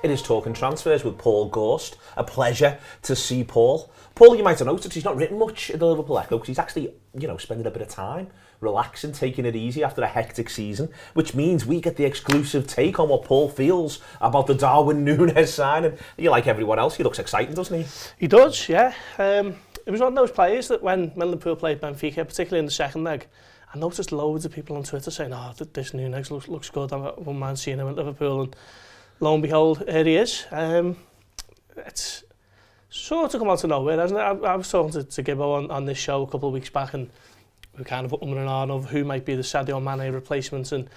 It is Talking Transfers with Paul Gorst. A pleasure to see Paul. Paul, you might have noticed he's not written much at the Liverpool Echo because he's actually, spending a bit of time relaxing, taking it easy after a hectic season, which means we get the exclusive take on what Paul feels about the Darwin Nunez signing. You like everyone else, he looks exciting, doesn't he? He does, yeah. It was one of those players that when Liverpool played Benfica, particularly in the second leg, I noticed loads of people on Twitter saying, this Nunez looks good, I wouldn't mind seeing him at Liverpool, and lo and behold, here he is. It's sort of come out of nowhere, hasn't it? I was talking to Gibbo on this show a couple of weeks back, and we were kind of umming and ahhing of who might be the Sadio Mane replacement, and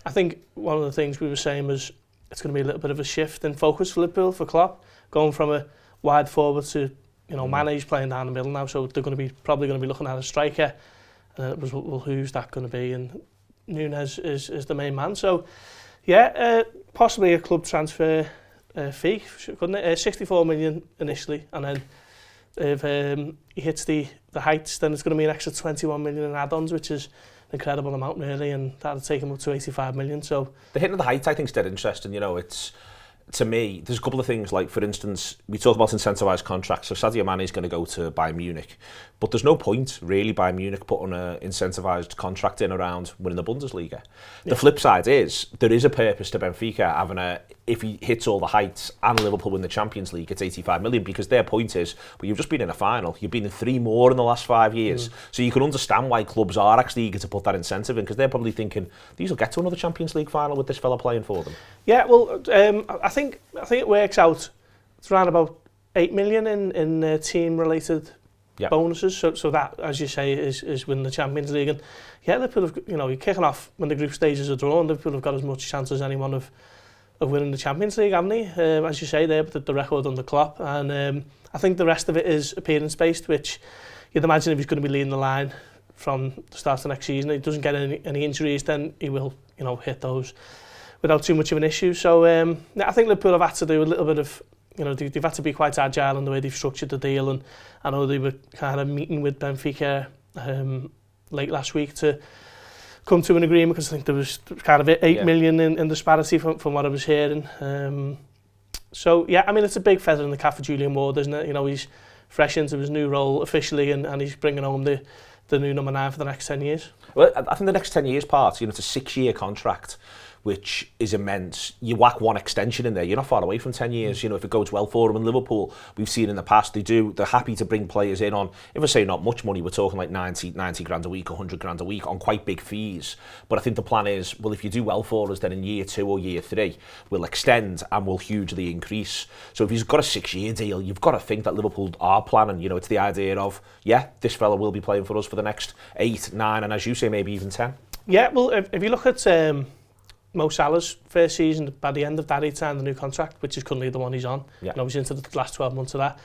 I think one of the things we were saying was it's going to be a little bit of a shift in focus for Liverpool, for Klopp, going from a wide forward to, Mane's playing down the middle now, so they're probably going to be looking at a striker, and it was, well, who's that going to be? And Nunez is the main man, so yeah, possibly a club transfer fee, couldn't it? 64 million initially, and then if he hits the heights, then it's going to be an extra 21 million in add-ons, which is an incredible amount really, and that'll take him up to 85 million. So the hitting of the heights, I think, is dead interesting. It's, to me, there's a couple of things, like, for instance, we talk about incentivised contracts. So Sadio Mane is going to go to Bayern Munich, but there's no point, really, Bayern Munich putting an incentivised contract in around winning the Bundesliga. Yeah. The flip side is, there is a purpose to Benfica having if he hits all the heights and Liverpool win the Champions League, it's 85 million, because their point is, well, you've just been in a final, you've been in 3 more in the last 5 years. So you can understand why clubs are actually eager to put that incentive in, because they're probably thinking, these will get to another Champions League final with this fella playing for them. Yeah, well, I think it works out. It's around about 8 million in team-related bonuses. So that, as you say, is winning the Champions League. And yeah, Liverpool have, you're kicking off when the group stages are drawn. Liverpool have got as much chance as anyone of winning the Champions League, haven't they? As you say, they're the record on the Klopp. And I think the rest of it is appearance-based, which you'd imagine if he's going to be leading the line from the start of next season, he doesn't get any injuries, then he will, hit those without too much of an issue. So I think Liverpool have had to do a little bit of, they've had to be quite agile in the way they've structured the deal, and I know they were kind of meeting with Benfica late last week to come to an agreement, because I think there was kind of 8 million in disparity from what I was hearing. So yeah, I mean, it's a big feather in the cap for Julian Ward, isn't it? He's fresh into his new role officially, and he's bringing home the new number 9 for the next 10 years. Well, I think the next 10 years part, it's a 6-year contract, which is immense. You whack one extension in there, you're not far away from 10 years. If it goes well for them in Liverpool, we've seen in the past, they're happy to bring players in on, if I say not much money, we're talking like 90 grand a week, 100 grand a week on quite big fees. But I think the plan is, well, if you do well for us, then in year 2 or year 3, we'll extend and we'll hugely increase. So if he's got a 6-year deal, you've got to think that Liverpool are planning, it's the idea of, this fella will be playing for us for the next 8, 9, and as you say, maybe even 10. Yeah, well, if you look at Mo Salah's first season, by the end of that, he signed the new contract, which is currently the one he's on. Yeah. He's into the last 12 months of that.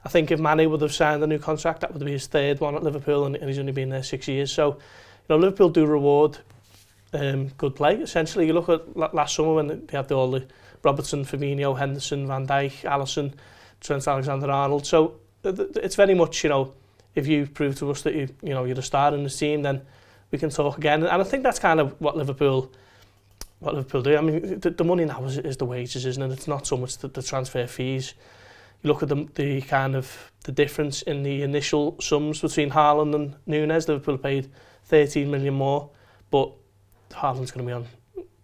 I think if Mane would have signed the new contract, that would be his 3rd one at Liverpool, and he's only been there 6 years. So, Liverpool do reward good play. Essentially, you look at last summer when they had all the Robertson, Firmino, Henderson, Van Dijk, Alisson, Trent Alexander-Arnold. So it's very much, if you prove to us that you're a star in the team, then we can talk again. And I think that's kind of what Liverpool do. I mean, the money now is the wages, isn't it? It's not so much the transfer fees. You look at the kind of the difference in the initial sums between Haaland and Nunez. Liverpool paid 13 million more, but Haaland's going to be on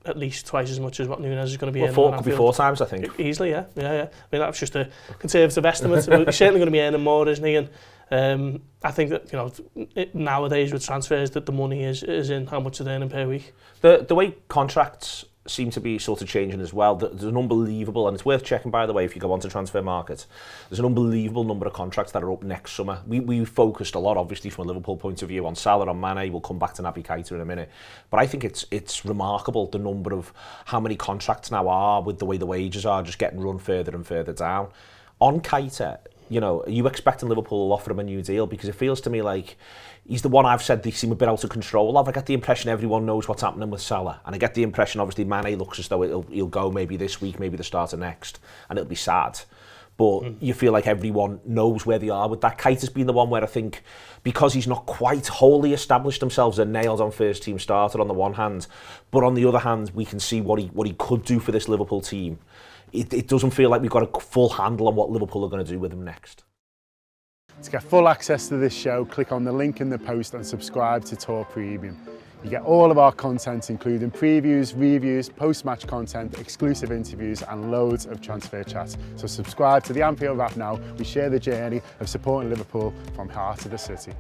at least twice as much as what Nunez is going to be earning. Could be 4 times, I think. Easily, yeah. I mean, that's just a conservative estimate. But he's certainly going to be earning more, isn't he? And I think that nowadays with transfers, that the money is in how much they're earning per week. The way contracts seem to be sort of changing as well. There's an unbelievable, and it's worth checking, by the way, if you go onto Transfer Market, there's an unbelievable number of contracts that are up next summer. We focused a lot, obviously, from a Liverpool point of view on Salah, on Mane. We'll come back to Naby Keita in a minute. But I think it's remarkable, the number of how many contracts now are, with the way the wages are just getting run further and further down. On Keita, are you expecting Liverpool will offer him a new deal? Because it feels to me like he's the one I've said they seem a bit out of control of. I get the impression everyone knows what's happening with Salah. And I get the impression, obviously, Mane looks as though he'll go maybe this week, maybe the start of next. And it'll be sad. But you feel like everyone knows where they are with that. Keita's been the one where I think, because he's not quite wholly established himself as a nailed-on first-team starter on the one hand, but on the other hand, we can see what he could do for this Liverpool team. it doesn't feel like we've got a full handle on what Liverpool are going to do with him next. To get full access to this show, click on the link in the post and subscribe to Talk Premium. You get all of our content, including previews, reviews, post-match content, exclusive interviews and loads of transfer chats. So subscribe to the Anfield Wrap now. We share the journey of supporting Liverpool from heart of the city.